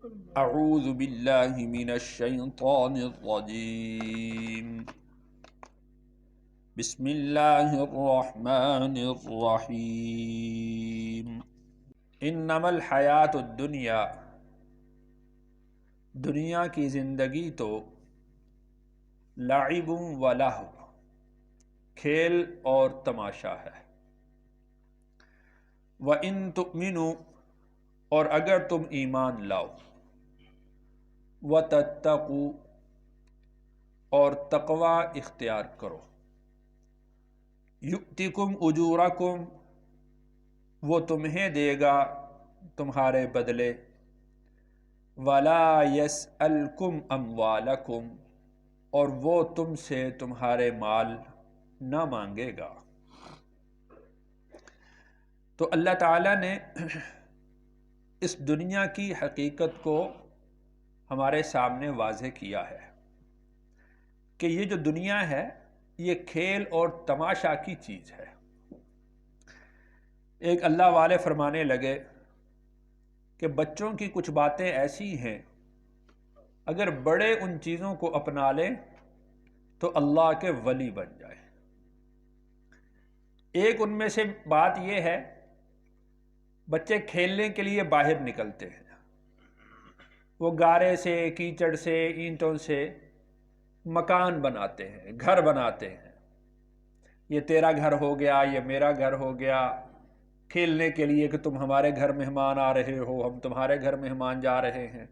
اعوذ باللہ من الشیطان الرجیم بسم اللہ الرحمن الرحیم انما الحیات الدنیا، دنیا کی زندگی تو لعب و لہو، کھیل اور تماشا ہے۔ وَإِن تُؤْمِنُوا، اور اگر تم ایمان لاؤ، وَتَتَّقُوا، اور تقوی اختیار کرو، یُؤْتِکُمْ اُجُورَکُمْ، وہ تمہیں دے گا تمہارے بدلے، وَلَا يَسْأَلْكُمْ أَمْوَالَكُمْ، اور وہ تم سے تمہارے مال نہ مانگے گا۔ تو اللہ تعالیٰ نے اس دنیا کی حقیقت کو ہمارے سامنے واضح کیا ہے کہ یہ جو دنیا ہے یہ کھیل اور تماشا کی چیز ہے۔ ایک اللہ والے فرمانے لگے کہ بچوں کی کچھ باتیں ایسی ہیں اگر بڑے ان چیزوں کو اپنا لیں تو اللہ کے ولی بن جائے۔ ایک ان میں سے بات یہ ہے، بچے کھیلنے کے لیے باہر نکلتے ہیں، وہ گارے سے، کیچڑ سے، اینٹوں سے مکان بناتے ہیں، گھر بناتے ہیں۔ یہ تیرا گھر ہو گیا، یہ میرا گھر ہو گیا، کھیلنے کے لیے کہ تم ہمارے گھر مہمان آ رہے ہو، ہم تمہارے گھر مہمان جا رہے ہیں۔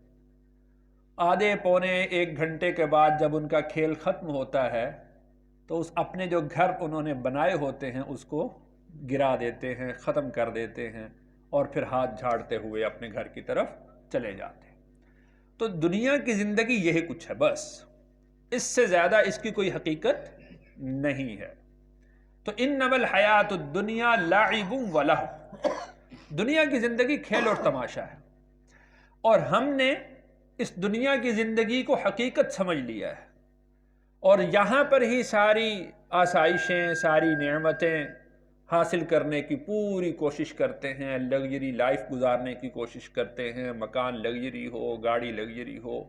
آدھے پونے ایک گھنٹے کے بعد جب ان کا کھیل ختم ہوتا ہے تو اس اپنے جو گھر انہوں نے بنائے ہوتے ہیں اس کو گرا دیتے ہیں، ختم کر دیتے ہیں، اور پھر ہاتھ جھاڑتے ہوئے اپنے گھر کی طرف چلے جاتے ہیں۔ تو دنیا کی زندگی یہی کچھ ہے، بس اس سے زیادہ اس کی کوئی حقیقت نہیں ہے۔ تو انما الحیات الدنیا لعب و لہو، دنیا کی زندگی کھیل اور تماشا ہے، اور ہم نے اس دنیا کی زندگی کو حقیقت سمجھ لیا ہے، اور یہاں پر ہی ساری آسائشیں، ساری نعمتیں حاصل کرنے کی پوری کوشش کرتے ہیں، لگژری لائف گزارنے کی کوشش کرتے ہیں، مکان لگژری ہو، گاڑی لگژری ہو،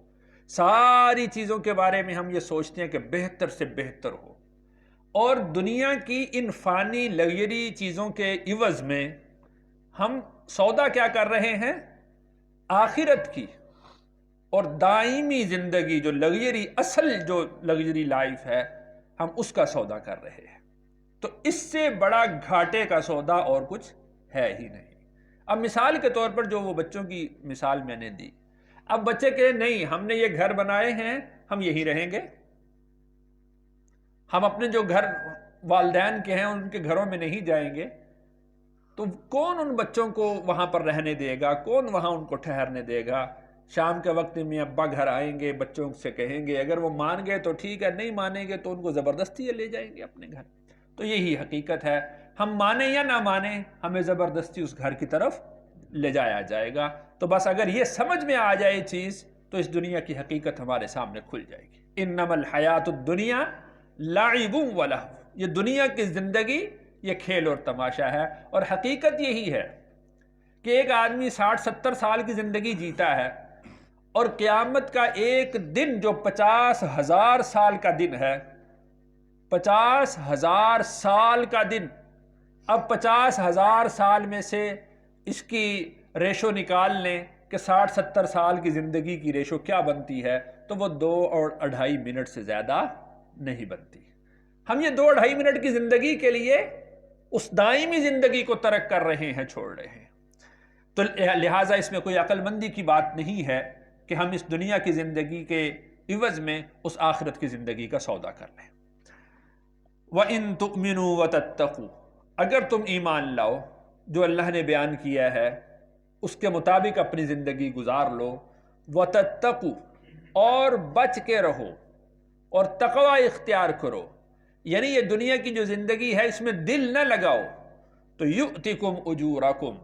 ساری چیزوں کے بارے میں ہم یہ سوچتے ہیں کہ بہتر سے بہتر ہو، اور دنیا کی ان فانی لگژری چیزوں کے عوض میں ہم سودا کیا کر رہے ہیں؟ آخرت کی اور دائمی زندگی، جو لگژری، اصل جو لگژری لائف ہے، ہم اس کا سودا کر رہے ہیں۔ تو اس سے بڑا گھاٹے کا سودا اور کچھ ہے ہی نہیں۔ اب مثال کے طور پر جو وہ بچوں کی مثال میں نے دی، اب بچے کہے نہیں ہم نے یہ گھر بنائے ہیں، ہم یہی رہیں گے، ہم اپنے جو گھر والدین کے ہیں ان کے گھروں میں نہیں جائیں گے، تو کون ان بچوں کو وہاں پر رہنے دے گا؟ کون وہاں ان کو ٹھہرنے دے گا؟ شام کے وقت میں ابا گھر آئیں گے، بچوں سے کہیں گے، اگر وہ مان گئے تو ٹھیک ہے، نہیں مانیں گے تو ان کو زبردستی لے جائیں گے اپنے گھر۔ تو یہی حقیقت ہے، ہم مانیں یا نہ مانیں ہمیں زبردستی اس گھر کی طرف لے جایا جائے گا۔ تو بس اگر یہ سمجھ میں آ جائے چیز تو اس دنیا کی حقیقت ہمارے سامنے کھل جائے گی۔ انما الحیات الدنیا لعب و لہو، یہ دنیا کی زندگی یہ کھیل اور تماشا ہے، اور حقیقت یہی ہے کہ ایک آدمی 60-70 سال کی زندگی جیتا ہے، اور قیامت کا ایک دن جو 50,000 سال کا دن ہے، 50,000 سال کا دن، اب 50,000 سال میں سے اس کی ریشو نکال لیں کہ 60-70 سال کی زندگی کی ریشو کیا بنتی ہے، تو وہ 2 اور 2.5 منٹ سے زیادہ نہیں بنتی۔ ہم یہ 2 اور 2.5 منٹ کی زندگی کے لیے اس دائمی زندگی کو ترک کر رہے ہیں، چھوڑ رہے ہیں۔ تو لہٰذا اس میں کوئی عقل مندی کی بات نہیں ہے کہ ہم اس دنیا کی زندگی کے عوض میں اس آخرت کی زندگی کا سودا کر لیں۔ وَإِن تُؤْمِنُوا وَتَتَّقُوا، اگر تم ایمان لاؤ، جو اللہ نے بیان کیا ہے اس کے مطابق اپنی زندگی گزار لو، وَتَتَّقُوا، اور بچ کے رہو اور تقوی اختیار کرو، یعنی یہ دنیا کی جو زندگی ہے اس میں دل نہ لگاؤ، تو یؤتکم اجورکم،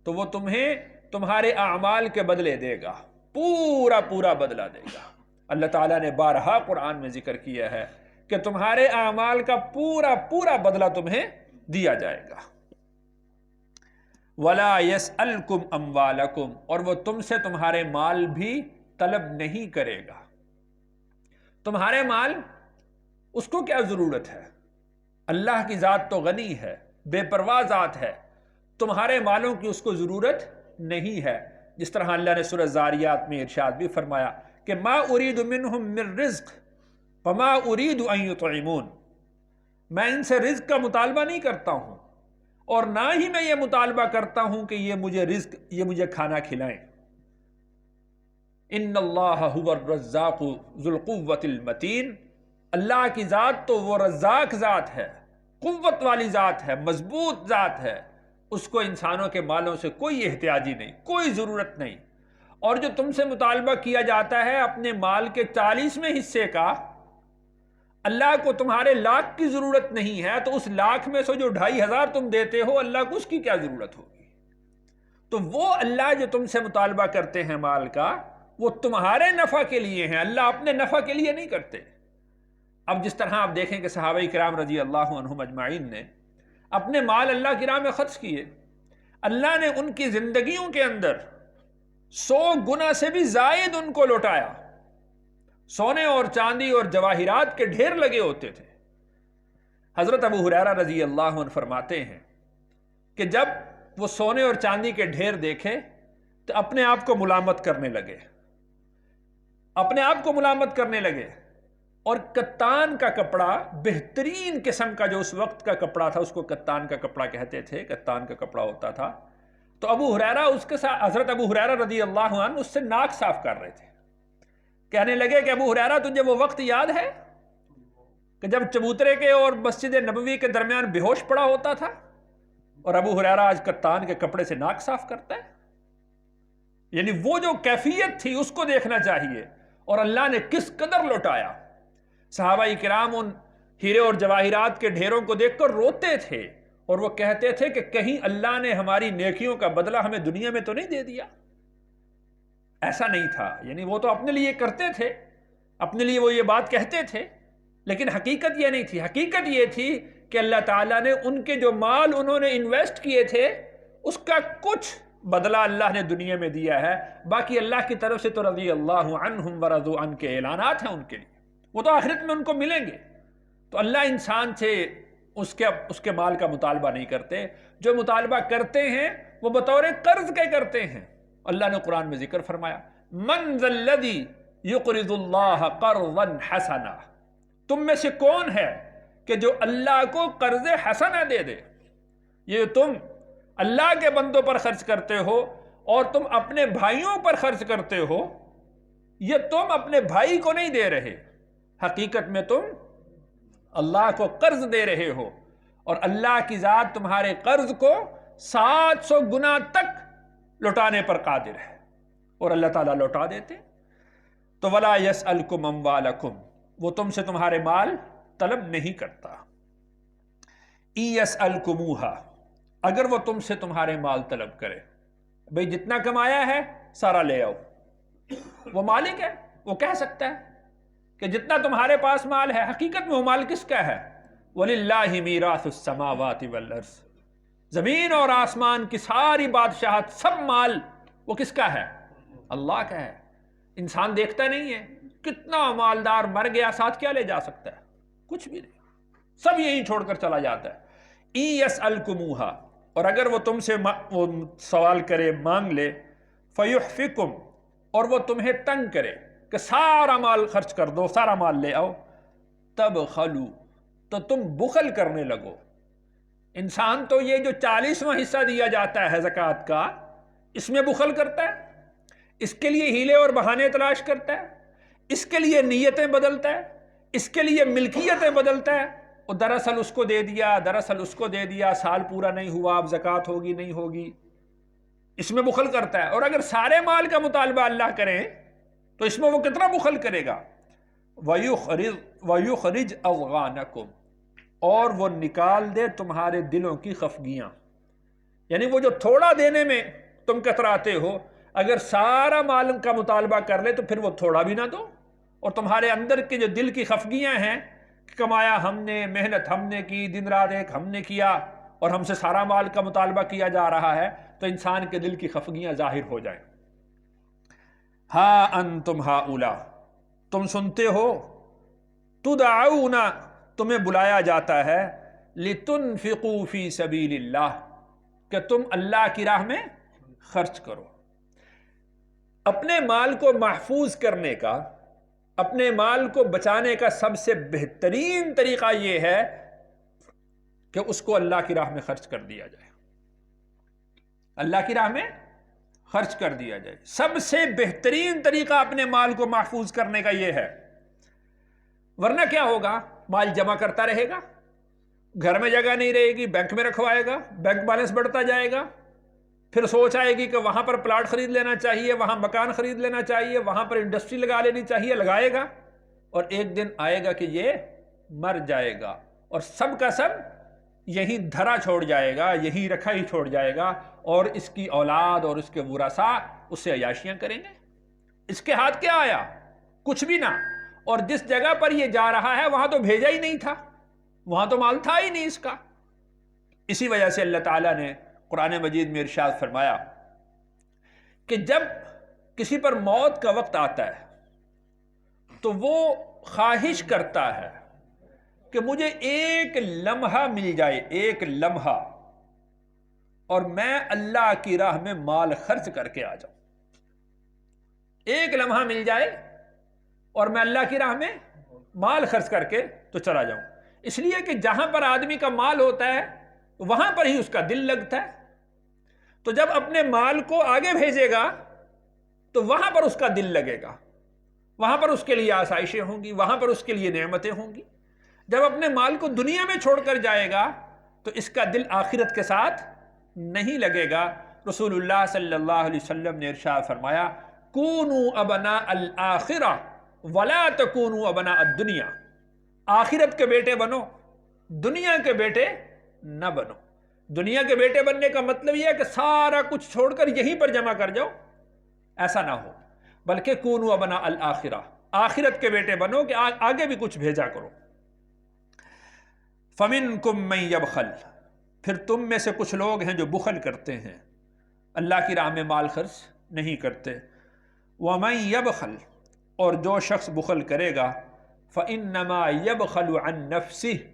تو وہ تمہیں تمہارے اعمال کے بدلے دے گا، پورا پورا بدلہ دے گا۔ اللہ تعالیٰ نے بارہا قرآن میں ذکر کیا ہے کہ تمہارے اعمال کا پورا پورا بدلہ تمہیں دیا جائے گا۔ ولا یسألکم اموالکم، اور وہ تم سے تمہارے مال بھی طلب نہیں کرے گا۔ تمہارے مال، اس کو کیا ضرورت ہے؟ اللہ کی ذات تو غنی ہے، بے پرواہ ذات ہے، تمہارے مالوں کی اس کو ضرورت نہیں ہے۔ جس طرح اللہ نے سورہ زاریات میں ارشاد بھی فرمایا کہ ما ارید منہم من رزق وما ارید ان یطعمون، میں ان سے رزق کا مطالبہ نہیں کرتا ہوں اور نہ ہی میں یہ مطالبہ کرتا ہوں کہ یہ مجھے رزق، یہ مجھے کھانا کھلائیں۔ ان اللہ هو الرزاق ذو القوۃ المتین، اللہ کی ذات تو وہ رزاق ذات ہے، قوت والی ذات ہے، مضبوط ذات ہے، اس کو انسانوں کے مالوں سے کوئی احتیاجی نہیں، کوئی ضرورت نہیں۔ اور جو تم سے مطالبہ کیا جاتا ہے اپنے مال کے 40ویں حصے کا، اللہ کو تمہارے لاکھ کی ضرورت نہیں ہے، تو اس لاکھ میں سے جو 2500 تم دیتے ہو، اللہ کو اس کی کیا ضرورت ہوگی؟ تو وہ اللہ جو تم سے مطالبہ کرتے ہیں مال کا، وہ تمہارے نفع کے لیے ہیں، اللہ اپنے نفع کے لیے نہیں کرتے۔ اب جس طرح آپ دیکھیں کہ صحابہ کرام رضی اللہ عنہم اجمعین نے اپنے مال اللہ کی راہ میں خرچ کیے، اللہ نے ان کی زندگیوں کے اندر 100 گنا سے بھی زائد ان کو لوٹایا۔ سونے اور چاندی اور جواہرات کے ڈھیر لگے ہوتے تھے۔ حضرت ابو ہریرہ رضی اللہ عنہ فرماتے ہیں کہ جب وہ سونے اور چاندی کے ڈھیر دیکھے تو اپنے آپ کو ملامت کرنے لگے، اپنے آپ کو ملامت کرنے لگے، اور کتان کا کپڑا، بہترین قسم کا جو اس وقت کا کپڑا تھا، اس کو کتان کا کپڑا کہتے تھے، کتان کا کپڑا ہوتا تھا۔ تو ابو ہریرہ اس کے ساتھ، حضرت ابو ہریرہ رضی اللہ عنہ اس سے ناک صاف کر رہے تھے، کہنے لگے کہ ابو ہریرہ تجھے وہ وقت یاد ہے کہ جب چبوترے کے اور مسجد نبوی کے درمیان بے ہوش پڑا ہوتا تھا، اور ابو ہریرہ آج کتان کے کپڑے سے ناک صاف کرتا ہے؟ یعنی وہ جو کیفیت تھی اس کو دیکھنا چاہیے، اور اللہ نے کس قدر لوٹایا۔ صحابہ کرام ان ہیرے اور جواہرات کے ڈھیروں کو دیکھ کر روتے تھے، اور وہ کہتے تھے کہ کہیں اللہ نے ہماری نیکیوں کا بدلہ ہمیں دنیا میں تو نہیں دے دیا۔ ایسا نہیں تھا، یعنی وہ تو اپنے لیے کرتے تھے، اپنے لیے وہ یہ بات کہتے تھے، لیکن حقیقت یہ نہیں تھی۔ حقیقت یہ تھی کہ اللہ تعالیٰ نے ان کے جو مال انہوں نے انویسٹ کیے تھے، اس کا کچھ بدلہ اللہ نے دنیا میں دیا ہے، باقی اللہ کی طرف سے تو رضی اللہ عنہم ورضوا عنہ کے اعلانات ہیں ان کے لیے، وہ تو آخرت میں ان کو ملیں گے۔ تو اللہ انسان سے اس کے مال کا مطالبہ نہیں کرتے، جو مطالبہ کرتے ہیں وہ بطور قرض کے کرتے ہیں۔ اللہ نے قرآن میں ذکر فرمایا من ذا الذی یقرض اللہ قرضا حسنا، تم میں سے کون ہے کہ جو اللہ کو قرض حسنہ دے دے؟ یہ تم اللہ کے بندوں پر خرچ کرتے ہو اور تم اپنے بھائیوں پر خرچ کرتے ہو، یہ تم اپنے بھائی کو نہیں دے رہے، حقیقت میں تم اللہ کو قرض دے رہے ہو، اور اللہ کی ذات تمہارے قرض کو 700 گنا تک لوٹانے پر قادر ہے، اور اللہ تعالیٰ لوٹا دیتے۔ تو ولا یسألکم اموالکم، وہ تم سے تمہارے مال طلب نہیں کرتا۔ ان یسألکموہا، اگر وہ تم سے تمہارے مال طلب کرے، بھئی جتنا کمایا ہے سارا لے آؤ، وہ مالک ہے، وہ کہہ سکتا ہے کہ جتنا تمہارے پاس مال ہے، حقیقت میں وہ مال کس کا ہے؟ وَلِلَّهِ مِيرَاثُ السَّمَاوَاتِ وَالْأَرْضِ، زمین اور آسمان کی ساری بادشاہت، سب مال وہ کس کا ہے؟ اللہ کا ہے۔ انسان دیکھتا نہیں ہے کتنا مالدار مر گیا، ساتھ کیا لے جا سکتا ہے؟ کچھ بھی نہیں، سب یہی چھوڑ کر چلا جاتا ہے۔ اِن یسألکموہا، اور اگر وہ تم سے وہ سوال کرے، مانگ لے، فیحفکم، اور وہ تمہیں تنگ کرے کہ سارا مال خرچ کر دو، سارا مال لے آؤ، تبخلوا، تو تم بخل کرنے لگو۔ انسان تو یہ جو 40واں حصہ دیا جاتا ہے زکوٰۃ کا، اس میں بخل کرتا ہے، اس کے لیے ہیلے اور بہانے تلاش کرتا ہے، اس کے لیے نیتیں بدلتا ہے، اس کے لیے ملکیتیں بدلتا ہے، اور دراصل اس کو دے دیا، دراصل اس کو دے دیا، سال پورا نہیں ہوا، اب زکوٰۃ ہوگی نہیں ہوگی، اس میں بخل کرتا ہے۔ اور اگر سارے مال کا مطالبہ اللہ کریں تو اس میں وہ کتنا بخل کرے گا۔ وَيُخْرِجْ أَضْغَانَكُمْ، اور وہ نکال دے تمہارے دلوں کی خفگیاں، یعنی وہ جو تھوڑا دینے میں تم کتراتے ہو، اگر سارا مال کا مطالبہ کر لے تو پھر وہ تھوڑا بھی نہ دو، اور تمہارے اندر کے جو دل کی خفگیاں ہیں، کمایا ہم نے، محنت ہم نے کی، دن رات ایک ہم نے کیا، اور ہم سے سارا مال کا مطالبہ کیا جا رہا ہے، تو انسان کے دل کی خفگیاں ظاہر ہو جائیں۔ ہاں انتم ہؤلاء، تم سنتے ہو، تدعون، تمہیں بلایا جاتا ہے، لتنفقوا فی سبیل اللہ، کہ تم اللہ کی راہ میں خرچ کرو۔ اپنے مال کو محفوظ کرنے کا، اپنے مال کو بچانے کا سب سے بہترین طریقہ یہ ہے کہ اس کو اللہ کی راہ میں خرچ کر دیا جائے، اللہ کی راہ میں خرچ کر دیا جائے۔ سب سے بہترین طریقہ اپنے مال کو محفوظ کرنے کا یہ ہے، ورنہ کیا ہوگا؟ مال جمع کرتا رہے گا، گھر میں جگہ نہیں رہے گی، بینک میں رکھوائے گا، بینک بیلنس بڑھتا جائے گا، پھر سوچ آئے گی کہ وہاں پر پلاٹ خرید لینا چاہیے، وہاں مکان خرید لینا چاہیے، وہاں پر انڈسٹری لگا لینی چاہیے، لگائے گا، اور ایک دن آئے گا کہ یہ مر جائے گا، اور سب کا سب یہیں دھرا چھوڑ جائے گا، یہیں رکھا ہی چھوڑ جائے گا، اور اس کی اولاد اور اس کے ورثاء اس سے عیاشیاں کریں گے۔ اس کے ہاتھ کیا آیا؟ کچھ بھی نہ، اور جس جگہ پر یہ جا رہا ہے وہاں تو بھیجا ہی نہیں تھا، وہاں تو مال تھا ہی نہیں اس کا۔ اسی وجہ سے اللہ تعالیٰ نے قرآن مجید میں ارشاد فرمایا کہ جب کسی پر موت کا وقت آتا ہے تو وہ خواہش کرتا ہے کہ مجھے ایک لمحہ مل جائے، ایک لمحہ، اور میں اللہ کی راہ میں مال خرچ کر کے آ جاؤں۔ ایک لمحہ مل جائے اور میں اللہ کی راہ میں مال خرچ کر کے تو چلا جاؤں۔ اس لیے کہ جہاں پر آدمی کا مال ہوتا ہے وہاں پر ہی اس کا دل لگتا ہے، تو جب اپنے مال کو آگے بھیجے گا تو وہاں پر اس کا دل لگے گا، وہاں پر اس کے لیے آسائشیں ہوں گی، وہاں پر اس کے لیے نعمتیں ہوں گی۔ جب اپنے مال کو دنیا میں چھوڑ کر جائے گا تو اس کا دل آخرت کے ساتھ نہیں لگے گا۔ رسول اللہ صلی اللہ علیہ وسلم نے ارشاد فرمایا، کونوا ابناء الآخرہ ولا تکونوا ابناء الدنیا، آخرت کے بیٹے بنو، دنیا کے بیٹے نہ بنو۔ دنیا کے بیٹے بننے کا مطلب یہ ہے کہ سارا کچھ چھوڑ کر یہیں پر جمع کر جاؤ، ایسا نہ ہو، بلکہ کونوا ابناء الآخرہ، آخرت کے بیٹے بنو کہ آگے بھی کچھ بھیجا کرو۔ فَمِنْكُمْ مَنْ يَبْخَلْ، پھر تم میں سے کچھ لوگ ہیں جو بخل کرتے ہیں، اللہ کی راہ میں مال خرچ نہیں کرتے۔ وَمَنْ يَبْخَلْ، اور جو شخص بخل کرے گا، فَإِنَّمَا يَبْخَلُ عَنْ نَفْسِهِ،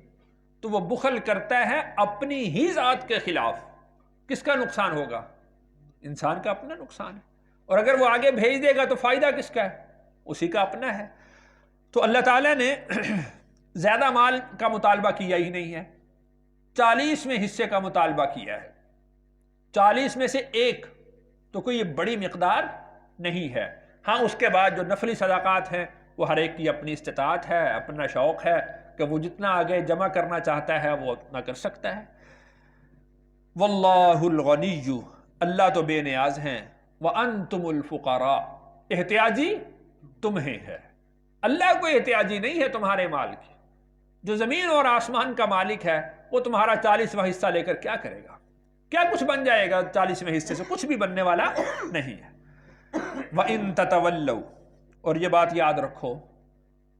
تو وہ بخل کرتا ہے اپنی ہی ذات کے خلاف۔ کس کا نقصان ہوگا؟ انسان کا اپنا نقصان ہے، اور اگر وہ آگے بھیج دے گا تو فائدہ کس کا ہے؟ اسی کا اپنا ہے۔ تو اللہ تعالیٰ نے زیادہ مال کا مطالبہ کیا ہی نہیں ہے، 40ویں حصے کا مطالبہ کیا ہے۔ 40 میں سے ایک تو کوئی بڑی مقدار نہیں ہے۔ ہاں اس کے بعد جو نفلی صدقات ہیں وہ ہر ایک کی اپنی استطاعت ہے، اپنا شوق ہے کہ وہ جتنا آگے جمع کرنا چاہتا ہے وہ اتنا کر سکتا ہے۔ واللہ الغنی، اللہ تو بے نیاز ہیں، وانتم الفقراء، احتیاجی تمہیں ہے، اللہ کوئی احتیاجی نہیں ہے تمہارے مال کی۔ جو زمین اور آسمان کا مالک ہے وہ تمہارا 40واں حصہ لے کر کیا کرے گا؟ کیا کچھ بن جائے گا 40ویں حصے سے؟ کچھ بھی بننے والا نہیں ہے۔ وَإِن تَتَوَلَّوْا، اور یہ بات یاد رکھو،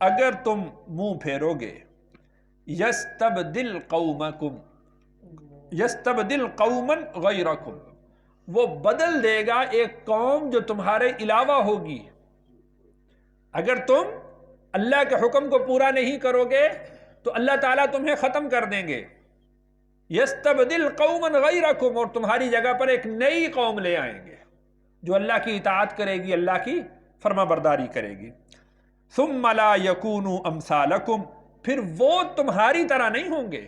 اگر تم منہ پھیرو گے، يَسْتَبْدِلْ قَوْمًا غَيْرَكُمْ، وہ بدل دے گا ایک قوم جو تمہارے علاوہ ہوگی۔ اگر تم اللہ کے حکم کو پورا نہیں کرو گے تو اللہ تعالیٰ تمہیں ختم کر دیں گے۔ یستبدل قوما غیرکم، اور تمہاری جگہ پر ایک نئی قوم لے آئیں گے جو اللہ کی اطاعت کرے گی، اللہ کی فرما برداری کرے گی۔ ثم لا یکونوا امثالکم، پھر وہ تمہاری طرح نہیں ہوں گے،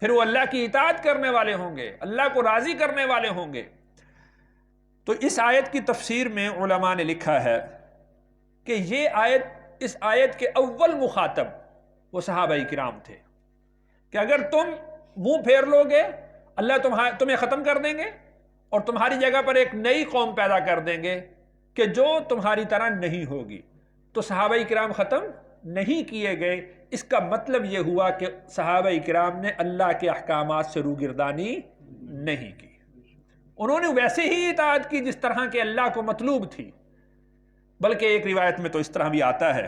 پھر وہ اللہ کی اطاعت کرنے والے ہوں گے، اللہ کو راضی کرنے والے ہوں گے۔ تو اس آیت کی تفسیر میں علماء نے لکھا ہے کہ یہ آیت، اس آیت کے اول مخاطب وہ صحابہ کرام تھے کہ اگر تم منہ پھیر لو گے اللہ تمہیں ختم کر دیں گے اور تمہاری جگہ پر ایک نئی قوم پیدا کر دیں گے کہ جو تمہاری طرح نہیں ہوگی۔ تو صحابہ کرام ختم نہیں کیے گئے، اس کا مطلب یہ ہوا کہ صحابہ کرام نے اللہ کے احکامات سے روگردانی نہیں کی، انہوں نے ویسے ہی اطاعت کی جس طرح کے اللہ کو مطلوب تھی۔ بلکہ ایک روایت میں تو اس طرح بھی آتا ہے،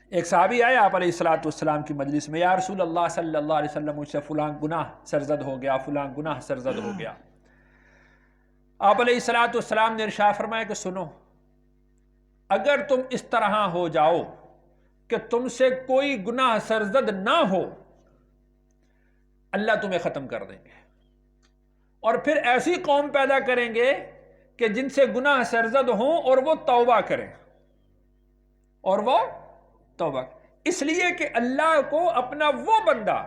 ایک صحابی آئے آپ علیہ الصلوۃ والسلام کی مجلس میں، یا رسول اللہ صلی اللہ علیہ وسلم، مجھ سے فلاں گناہ سرزد ہو گیا، فلاں گناہ سرزد ہو گیا۔ آپ علیہ الصلوۃ والسلام نے ارشاد فرمایا کہ سنو، اگر تم اس طرح ہو جاؤ کہ تم سے کوئی گناہ سرزد نہ ہو، اللہ تمہیں ختم کر دیں گے، اور پھر ایسی قوم پیدا کریں گے کہ جن سے گناہ سرزد ہوں اور وہ توبہ کریں، اور وہ توبہ کریں۔ اس لیے کہ اللہ کو اپنا وہ بندہ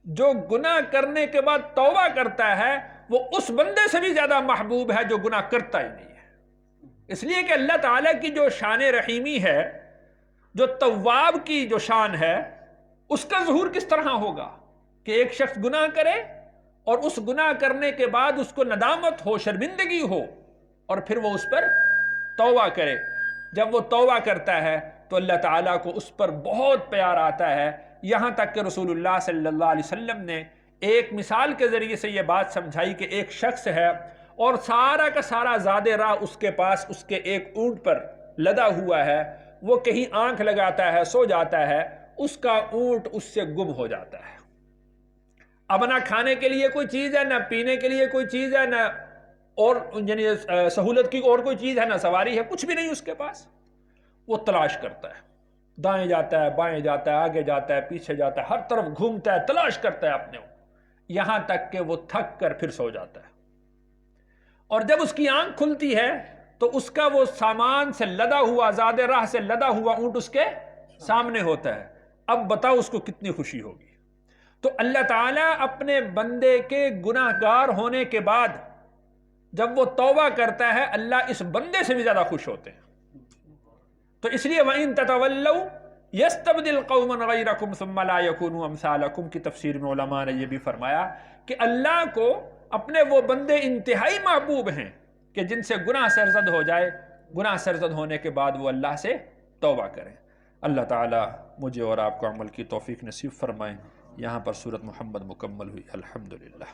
جو گناہ کرنے کے بعد توبہ کرتا ہے وہ اس بندے سے بھی زیادہ محبوب ہے جو گناہ کرتا ہی نہیں ہے۔ اس لیے کہ اللہ تعالیٰ کی جو شان رحیمی ہے، جو تواب کی جو شان ہے، اس کا ظہور کس طرح ہوگا کہ ایک شخص گناہ کرے اور اس گناہ کرنے کے بعد اس کو ندامت ہو، شرمندگی ہو، اور پھر وہ اس پر توبہ کرے۔ جب وہ توبہ کرتا ہے تو اللہ تعالیٰ کو اس پر بہت پیار آتا ہے، یہاں تک کہ رسول اللہ صلی اللہ علیہ وسلم نے ایک مثال کے ذریعے سے یہ بات سمجھائی کہ ایک شخص ہے اور سارا کا سارا زاد راہ اس کے پاس اس کے ایک اونٹ پر لدا ہوا ہے، وہ کہیں آنکھ لگاتا ہے، سو جاتا ہے، اس کا اونٹ اس سے گم ہو جاتا ہے۔ اب نہ کھانے کے لیے کوئی چیز ہے، نہ پینے کے لیے کوئی چیز ہے، نہ اور یعنی سہولت کی اور کوئی چیز ہے، نہ سواری ہے، کچھ بھی نہیں اس کے پاس۔ وہ تلاش کرتا ہے، دائیں جاتا ہے، بائیں جاتا ہے، آگے جاتا ہے، پیچھے جاتا ہے، ہر طرف گھومتا ہے، تلاش کرتا ہے اپنے، یہاں تک کہ وہ تھک کر پھر سو جاتا ہے۔ اور جب اس کی آنکھ کھلتی ہے تو اس کا وہ سامان سے لدا ہوا، زاد راہ سے لدا ہوا اونٹ اس کے سامنے ہوتا ہے۔ اب بتاؤ اس کو کتنی خوشی ہوگی۔ تو اللہ تعالیٰ اپنے بندے کے گناہ گار ہونے کے بعد جب وہ توبہ کرتا ہے، اللہ اس بندے سے بھی زیادہ خوش ہوتے ہیں۔ تو اس لیے وَإِن تَتَوَلَّوْا يَسْتَبْدِلْ قَوْمًا غَيْرَكُمْ ثُمَّ لَا يَكُونُوا أَمْثَالَكُمْ کی تفسیر میں علماء نے یہ بھی فرمایا کہ اللہ کو اپنے وہ بندے انتہائی محبوب ہیں کہ جن سے گناہ سرزد ہو جائے، گناہ سرزد ہونے کے بعد وہ اللہ سے توبہ کریں۔ اللہ تعالی مجھے اور آپ کو عمل کی توفیق نصیب فرمائیں۔ یہاں پر سورۃ محمد مکمل ہوئی۔ الحمدللہ۔